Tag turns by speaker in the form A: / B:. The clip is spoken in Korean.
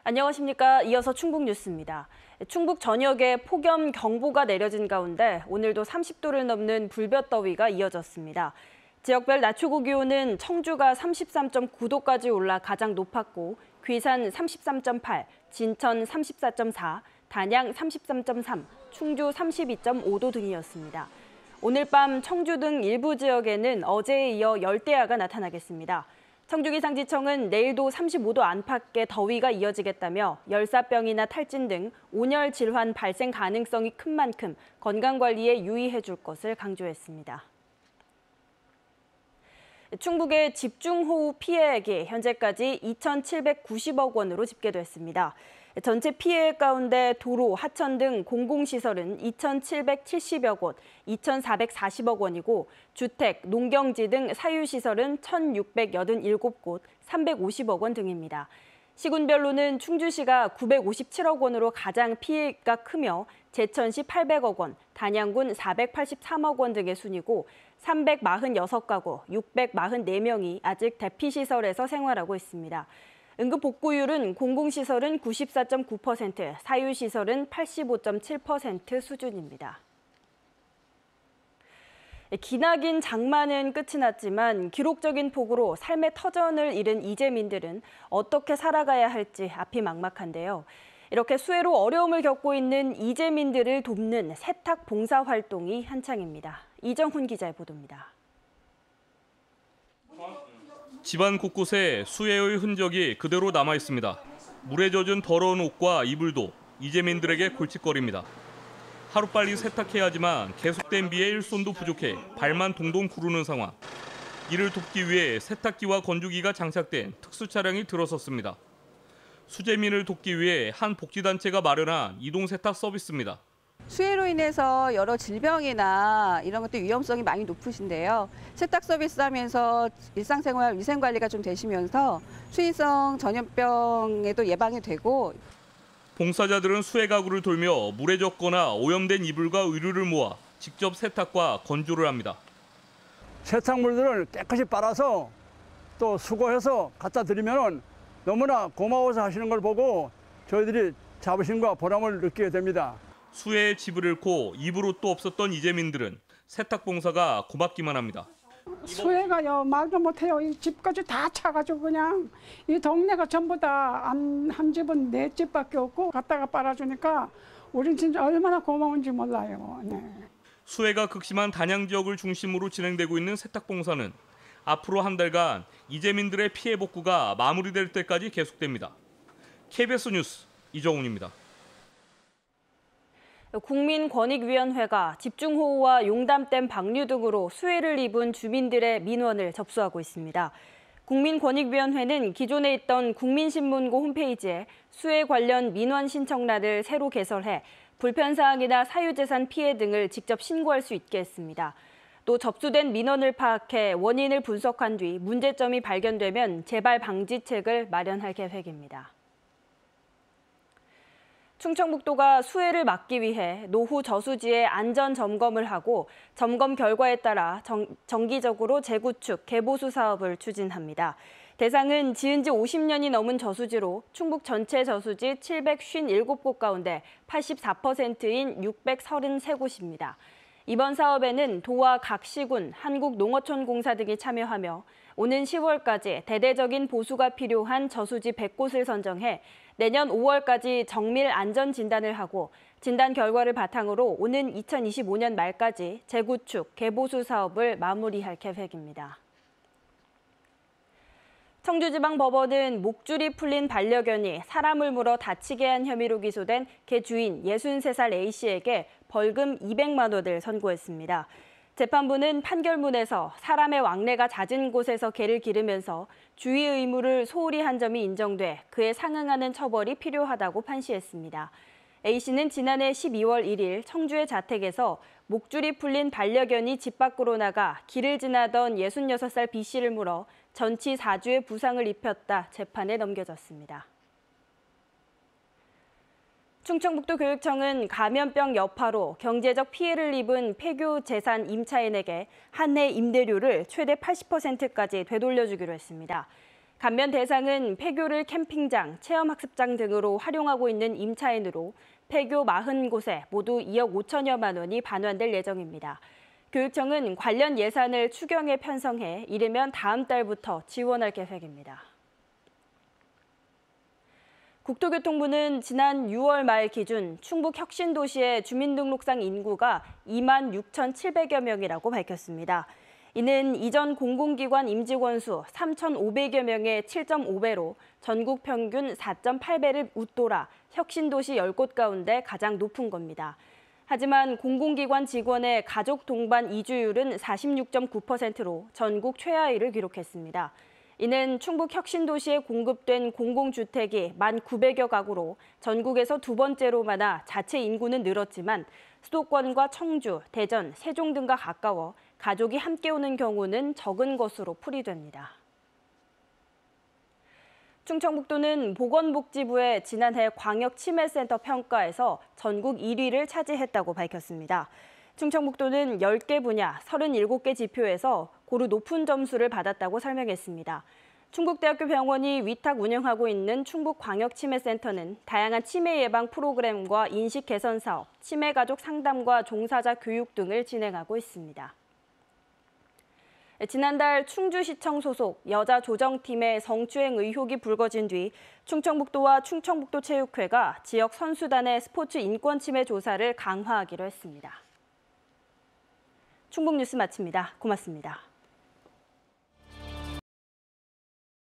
A: 안녕하십니까. 이어서 충북 뉴스입니다. 충북 전역에 폭염 경보가 내려진 가운데 오늘도 30도를 넘는 불볕더위가 이어졌습니다. 지역별 낮 최고 기온은 청주가 33.9도까지 올라 가장 높았고 괴산 33.8, 진천 34.4, 단양 33.3, 충주 32.5도 등이었습니다. 오늘 밤 청주 등 일부 지역에는 어제에 이어 열대야가 나타나겠습니다. 청주기상지청은 내일도 35도 안팎의 더위가 이어지겠다며 열사병이나 탈진 등 온열 질환 발생 가능성이 큰 만큼 건강관리에 유의해 줄 것을 강조했습니다. 충북의 집중호우 피해액이 현재까지 2,790억 원으로 집계됐습니다. 전체 피해액 가운데 도로, 하천 등 공공시설은 2,770여 곳, 2,440억 원이고 주택, 농경지 등 사유시설은 1,687곳, 350억 원 등입니다. 시군별로는 충주시가 957억 원으로 가장 피해가 크며 제천시 800억 원, 단양군 483억 원 등의 순이고 346가구, 644명이 아직 대피시설에서 생활하고 있습니다. 응급복구율은 공공시설은 94.9%, 사유시설은 85.7% 수준입니다. 기나긴 장마는 끝이 났지만 기록적인 폭우로 삶의 터전을 잃은 이재민들은 어떻게 살아가야 할지 앞이 막막한데요. 이렇게 수해로 어려움을 겪고 있는 이재민들을 돕는 세탁 봉사 활동이 한창입니다. 이정훈 기자의 보도입니다.
B: 집안 곳곳에 수해의 흔적이 그대로 남아 있습니다. 물에 젖은 더러운 옷과 이불도 이재민들에게 골칫거리입니다. 하루빨리 세탁해야 하지만 계속된 비에 일손도 부족해 발만 동동 구르는 상황. 이를 돕기 위해 세탁기와 건조기가 장착된 특수 차량이 들어섰습니다. 수재민을 돕기 위해 한 복지단체가 마련한 이동 세탁 서비스입니다.
C: 수해로 인해서 여러 질병이나 이런 것들 위험성이 많이 높으신데요. 세탁 서비스 하면서 일상생활 위생관리가 좀 되시면서 수인성 전염병에도 예방이 되고.
B: 봉사자들은 수해 가구를 돌며 물에 젖거나 오염된 이불과 의류를 모아 직접 세탁과 건조를 합니다.
D: 세탁물들을 깨끗이 빨아서 또 수거해서 갖다 드리면 너무나 고마워서 하시는 걸 보고 저희들이 자부심과 보람을 느끼게 됩니다.
B: 수해에 집을 잃고 입을 옷도 없었던 이재민들은 세탁 봉사가 고맙기만 합니다.
E: 수해가요 말도 못해요. 이 집까지 다 차가지고 그냥 이 동네가 전부 다 한 집은 4집밖에 없고 갖다가 빨아주니까 우린 진짜 얼마나 고마운지 몰라요. 네.
B: 수해가 극심한 단양 지역을 중심으로 진행되고 있는 세탁 봉사는 앞으로 한 달간 이재민들의 피해 복구가 마무리될 때까지 계속됩니다. KBS 뉴스 이정훈입니다.
A: 국민권익위원회가 집중호우와 용담댐 방류 등으로 수해를 입은 주민들의 민원을 접수하고 있습니다. 국민권익위원회는 기존에 있던 국민신문고 홈페이지에 수해 관련 민원 신청란을 새로 개설해 불편사항이나 사유재산 피해 등을 직접 신고할 수 있게 했습니다. 또 접수된 민원을 파악해 원인을 분석한 뒤 문제점이 발견되면 재발 방지책을 마련할 계획입니다. 충청북도가 수해를 막기 위해 노후 저수지의 안전 점검을 하고 점검 결과에 따라 정기적으로 재구축, 개보수 사업을 추진합니다. 대상은 지은 지 50년이 넘은 저수지로 충북 전체 저수지 757곳 가운데 84%인 633곳입니다. 이번 사업에는 도와 각 시군, 한국농어촌공사 등이 참여하며 오는 10월까지 대대적인 보수가 필요한 저수지 100곳을 선정해 내년 5월까지 정밀 안전 진단을 하고 진단 결과를 바탕으로 오는 2025년 말까지 재구축, 개보수 사업을 마무리할 계획입니다. 청주지방법원은 목줄이 풀린 반려견이 사람을 물어 다치게 한 혐의로 기소된 개 주인 63살 A씨에게 벌금 200만 원을 선고했습니다. 재판부는 판결문에서 사람의 왕래가 잦은 곳에서 개를 기르면서 주의 의무를 소홀히 한 점이 인정돼 그에 상응하는 처벌이 필요하다고 판시했습니다. A씨는 지난해 12월 1일 청주의 자택에서 목줄이 풀린 반려견이 집 밖으로 나가 길을 지나던 66살 B씨를 물어 전치 4주의 부상을 입혔다 재판에 넘겨졌습니다. 충청북도 교육청은 감염병 여파로 경제적 피해를 입은 폐교 재산 임차인에게 한 해 임대료를 최대 80%까지 되돌려주기로 했습니다. 감면 대상은 폐교를 캠핑장, 체험학습장 등으로 활용하고 있는 임차인으로 폐교 40곳에 모두 2억 5천여만 원이 반환될 예정입니다. 교육청은 관련 예산을 추경에 편성해 이르면 다음 달부터 지원할 계획입니다. 국토교통부는 지난 6월 말 기준 충북 혁신도시의 주민등록상 인구가 2만 6,700여 명이라고 밝혔습니다. 이는 이전 공공기관 임직원 수 3,500여 명의 7.5배로 전국 평균 4.8배를 웃돌아 혁신도시 10곳 가운데 가장 높은 겁니다. 하지만 공공기관 직원의 가족 동반 이주율은 46.9%로 전국 최하위를 기록했습니다. 이는 충북 혁신도시에 공급된 공공주택이 1,900여 가구로 전국에서 두 번째로 많아 자체 인구는 늘었지만 수도권과 청주, 대전, 세종 등과 가까워 가족이 함께 오는 경우는 적은 것으로 풀이됩니다. 충청북도는 보건복지부의 지난해 광역치매센터 평가에서 전국 1위를 차지했다고 밝혔습니다. 충청북도는 10개 분야 37개 지표에서 고루 높은 점수를 받았다고 설명했습니다. 충북대학교 병원이 위탁 운영하고 있는 충북광역치매센터는 다양한 치매 예방 프로그램과 인식 개선 사업, 치매 가족 상담과 종사자 교육 등을 진행하고 있습니다. 지난달 충주시청 소속 여자 조정팀의 성추행 의혹이 불거진 뒤 충청북도와 충청북도체육회가 지역 선수단의 스포츠 인권 침해 조사를 강화하기로 했습니다. 충북뉴스 마칩니다. 고맙습니다.